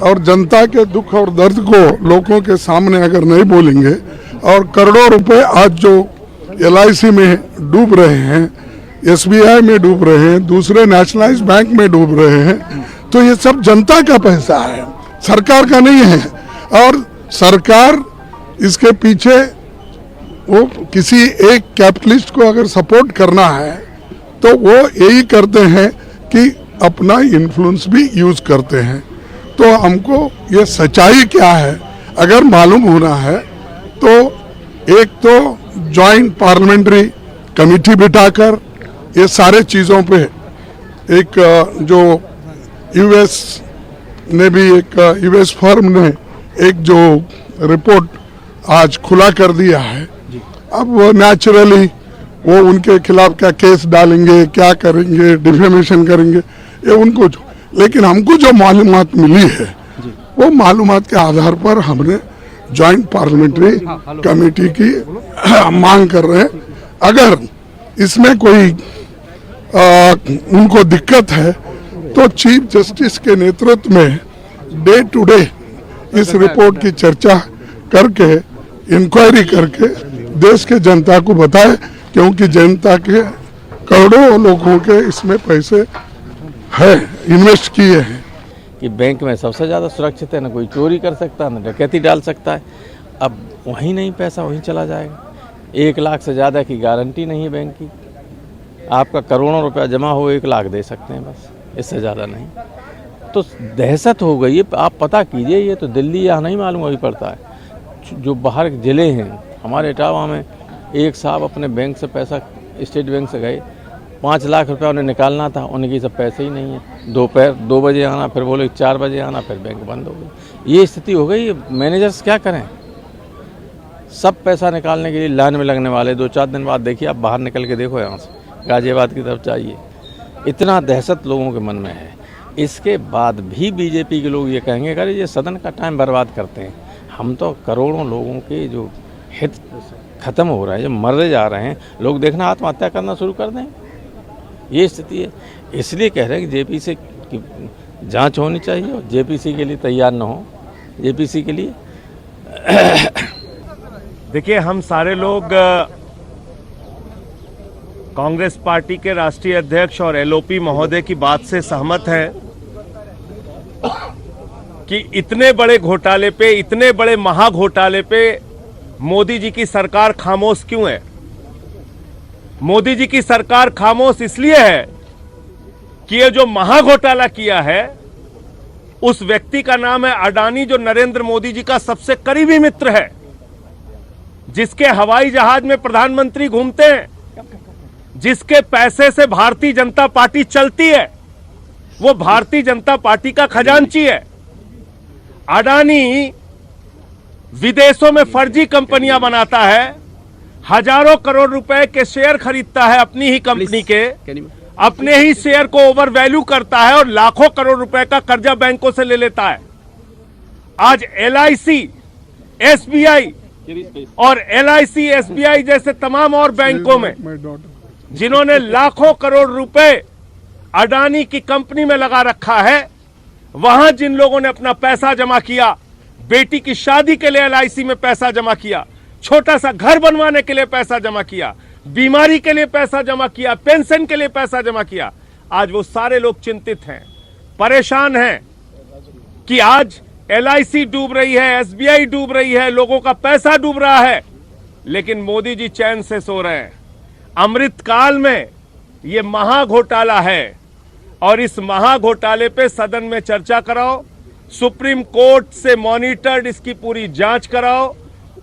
और जनता के दुख और दर्द को लोगों के सामने अगर नहीं बोलेंगे और करोड़ों रुपए आज जो LIC में डूब रहे हैं, SBI में डूब रहे हैं, दूसरे नेशनलाइज्ड बैंक में डूब रहे हैं, तो ये सब जनता का पैसा है, सरकार का नहीं है। और सरकार इसके पीछे वो किसी एक कैपिटलिस्ट को अगर सपोर्ट करना है तो वो यही करते हैं कि अपना इन्फ्लुएंस भी यूज करते हैं। तो हमको ये सच्चाई क्या है अगर मालूम होना है तो एक तो जॉइंट पार्लियामेंट्री कमेटी बिठाकर ये सारे चीज़ों पे एक जो US ने भी एक US फर्म ने एक जो रिपोर्ट आज खुला कर दिया है, अब वो नेचुरली वो उनके खिलाफ क्या केस डालेंगे, क्या करेंगे, डिफेमेशन करेंगे, ये उनको लेकिन हमको जो मालूमात मिली है वो मालूमात के आधार पर हमने जॉइंट पार्लियामेंट्री कमेटी की मांग कर रहे हैं। अगर इसमें कोई उनको दिक्कत है तो चीफ जस्टिस के नेतृत्व में डे टू डे इस रिपोर्ट की चर्चा करके इंक्वायरी करके देश के जनता को बताए, क्योंकि जनता के करोड़ों लोगों के इसमें पैसे है, इन्वेस्ट किए हैं। कि बैंक में सबसे ज़्यादा सुरक्षित है, ना कोई चोरी कर सकता है, ना डकैती डाल सकता है। अब वहीं नहीं पैसा वहीं चला जाएगा। 1 लाख से ज़्यादा की गारंटी नहीं है बैंक की। आपका करोड़ों रुपया जमा हो 1 लाख दे सकते हैं बस, इससे ज़्यादा नहीं। तो दहशत हो गई है। आप पता कीजिए, ये तो दिल्ली यहाँ नहीं मालूम अभी पड़ता है। जो बाहर ज़िले हैं, हमारे इटावा में एक साहब अपने बैंक से पैसा, स्टेट बैंक से गए, 5 लाख रुपया उन्हें निकालना था, उनके सब पैसे ही नहीं है। दोपहर 2 बजे आना, फिर बोले 4 बजे आना, फिर बैंक बंद हो गई। ये स्थिति हो गई। मैनेजर्स क्या करें? सब पैसा निकालने के लिए लाइन में लगने वाले। 2-4 दिन बाद देखिए, आप बाहर निकल के देखो, यहाँ से गाजियाबाद की तरफ जाइए, इतना दहशत लोगों के मन में है। इसके बाद भी बीजेपी के लोग ये कहेंगे अरे ये सदन का टाइम बर्बाद करते हैं। हम तो करोड़ों लोगों के जो हित खत्म हो रहा है, जो मरते जा रहे हैं, लोग देखना आत्महत्या करना शुरू कर दें। ये स्थिति है। इसलिए कह रहे हैं कि JPC की जांच होनी चाहिए और JPC के लिए तैयार न हो। JPC के लिए देखिए, हम सारे लोग कांग्रेस पार्टी के राष्ट्रीय अध्यक्ष और LOP महोदय की बात से सहमत हैं कि इतने बड़े घोटाले पे, इतने बड़े महाघोटाले पे मोदी जी की सरकार खामोश क्यों है? मोदी जी की सरकार खामोश इसलिए है कि ये जो महाघोटाला किया है, उस व्यक्ति का नाम है अडानी, जो नरेंद्र मोदी जी का सबसे करीबी मित्र है, जिसके हवाई जहाज में प्रधानमंत्री घूमते हैं, जिसके पैसे से भारतीय जनता पार्टी चलती है। वो भारतीय जनता पार्टी का खजांची है। अडानी विदेशों में फर्जी कंपनियां बनाता है, हजारों करोड़ रुपए के शेयर खरीदता है अपनी ही कंपनी के, अपने ही शेयर को ओवर वैल्यू करता है और लाखों करोड़ रुपए का कर्जा बैंकों से ले लेता है। आज LIC, SBI और LIC, SBI जैसे तमाम और बैंकों में जिन्होंने लाखों करोड़ रुपए अडानी की कंपनी में लगा रखा है, वहां जिन लोगों ने अपना पैसा जमा किया, बेटी की शादी के लिए LIC में पैसा जमा किया, छोटा सा घर बनवाने के लिए पैसा जमा किया, बीमारी के लिए पैसा जमा किया, पेंशन के लिए पैसा जमा किया, आज वो सारे लोग चिंतित हैं, परेशान हैं कि आज LIC डूब रही है, SBI डूब रही है, लोगों का पैसा डूब रहा है, लेकिन मोदी जी चैन से सो रहे हैं। अमृतकाल में ये महाघोटाला है और इस महाघोटाले पे सदन में चर्चा कराओ, सुप्रीम कोर्ट से मॉनिटर्ड इसकी पूरी जांच कराओ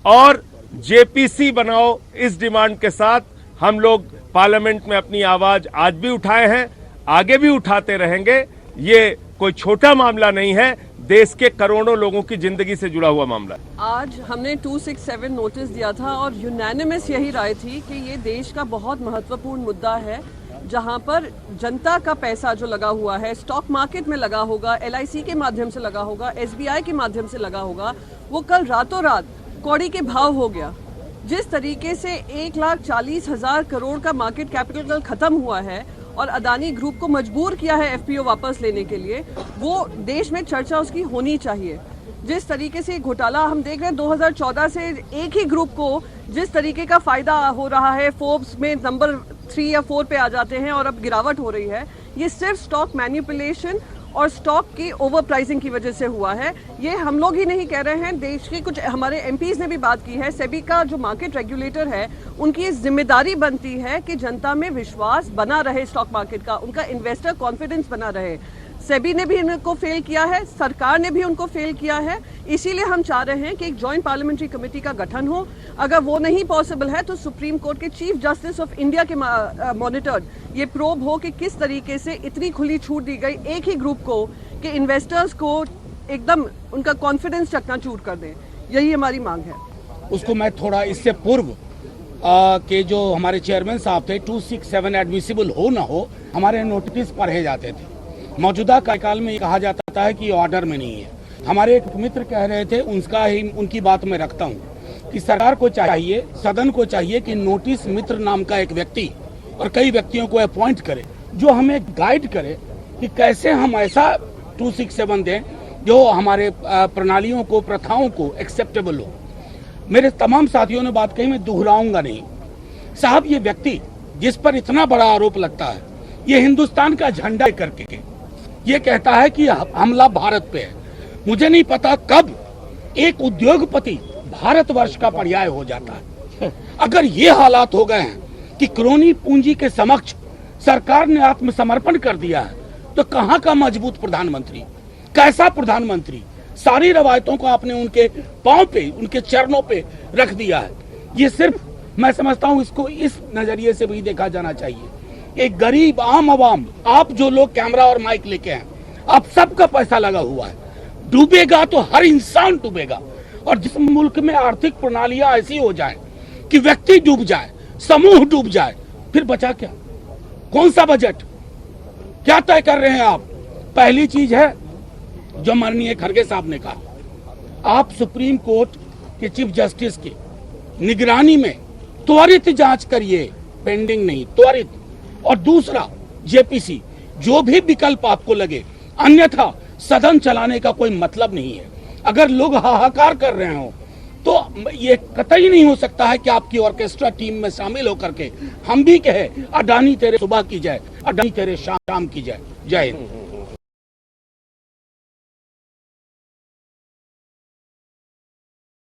और JPC बनाओ। इस डिमांड के साथ हम लोग पार्लियामेंट में अपनी आवाज आज भी उठाए हैं, आगे भी उठाते रहेंगे। ये कोई छोटा मामला नहीं है, देश के करोड़ों लोगों की जिंदगी से जुड़ा हुआ मामला। आज हमने 267 नोटिस दिया था और यूनानिमस यही राय थी कि ये देश का बहुत महत्वपूर्ण मुद्दा है, जहां पर जनता का पैसा जो लगा हुआ है, स्टॉक मार्केट में लगा होगा, LIC के माध्यम से लगा होगा, SBI के माध्यम से लगा होगा, वो कल रातों रात कौड़ी के भाव हो गया। जिस तरीके से 1,40,000 करोड़ का मार्केट कैपिटल कल खत्म हुआ है और अदानी ग्रुप को मजबूर किया है एफपीओ वापस लेने के लिए, वो देश में चर्चा उसकी होनी चाहिए। जिस तरीके से घोटाला हम देख रहे हैं 2014 से एक ही ग्रुप को जिस तरीके का फायदा हो रहा है, फोर्ब्स में नंबर 3 या 4 पे आ जाते हैं और अब गिरावट हो रही है, ये सिर्फ स्टॉक मैनिपुलेशन और स्टॉक की ओवर प्राइसिंग की वजह से हुआ है। ये हम लोग ही नहीं कह रहे हैं, देश के कुछ हमारे एमपीज ने भी बात की है। सेबी का जो मार्केट रेगुलेटर है, उनकी जिम्मेदारी बनती है कि जनता में विश्वास बना रहे स्टॉक मार्केट का, उनका इन्वेस्टर कॉन्फिडेंस बना रहे। सेबी ने भी इनको फेल किया है, सरकार ने भी उनको फेल किया है। इसीलिए हम चाह रहे हैं कि एक जॉइंट पार्लियामेंट्री कमेटी का गठन हो। अगर वो नहीं पॉसिबल है तो सुप्रीम कोर्ट के चीफ जस्टिस ऑफ इंडिया के मॉनिटर्ड ये प्रोब हो कि किस तरीके से इतनी खुली छूट दी गई एक ही ग्रुप को कि इन्वेस्टर्स को एकदम उनका कॉन्फिडेंस चकनाचूर कर दें। यही हमारी मांग है। उसको मैं थोड़ा इससे पूर्व के जो हमारे चेयरमैन साहब थे 267 एडमिसिबल हो ना हो, हमारे नोटिस पढ़े जाते थे। मौजूदा कार्यकाल में कहा जाता है कि ऑर्डर में नहीं है। हमारे एक मित्र कह रहे थे, उनकी बात मैं रखता हूँ कि सरकार को चाहिए, सदन को चाहिए कि नोटिस मित्र नाम का एक व्यक्ति और कई व्यक्तियों को अपॉइंट करे जो हमें गाइड करे कि कैसे हम ऐसा 267 दें जो हमारे प्रणालियों को, प्रथाओं को एक्सेप्टेबल हो। मेरे तमाम साथियों ने बात कही, मैं दोहराऊंगा नहीं। साहब, ये व्यक्ति जिस पर इतना बड़ा आरोप लगता है, ये हिंदुस्तान का झंडा करके ये कहता है कि हमला भारत पे है। मुझे नहीं पता कब एक उद्योगपति भारतवर्ष का पर्याय हो जाता है। अगर ये हालात हो गए हैं कि क्रोनी पूंजी के समक्ष सरकार ने आत्मसमर्पण कर दिया है, तो कहां का मजबूत प्रधानमंत्री, कैसा प्रधानमंत्री? सारी रवायतों को आपने उनके पांव पे, उनके चरणों पे रख दिया है। ये सिर्फ मैं समझता हूं इसको इस नजरिए से भी देखा जाना चाहिए। एक गरीब आम आवाम, आप जो लोग कैमरा और माइक लेके हैं, आप सबका पैसा लगा हुआ है। डूबेगा तो हर इंसान डूबेगा। और जिस मुल्क में आर्थिक प्रणालियां ऐसी हो जाए कि व्यक्ति डूब जाए, समूह डूब जाए, फिर बचा क्या? कौन सा बजट? क्या तय कर रहे हैं आप? पहली चीज है जो माननीय खड़गे साहब ने कहा, आप सुप्रीम कोर्ट के चीफ जस्टिस की निगरानी में त्वरित जांच करिए, पेंडिंग नहीं, त्वरित। और दूसरा, जेपीसी, जो भी विकल्प आपको लगे, अन्यथा सदन चलाने का कोई मतलब नहीं है। अगर लोग हाहाकार कर रहे हो तो ये कतई नहीं हो सकता है कि आपकी ऑर्केस्ट्रा टीम में शामिल होकर के हम भी कहे अडानी तेरे सुबह की जाए, अडानी तेरे शाम की जाए। जय हिंद।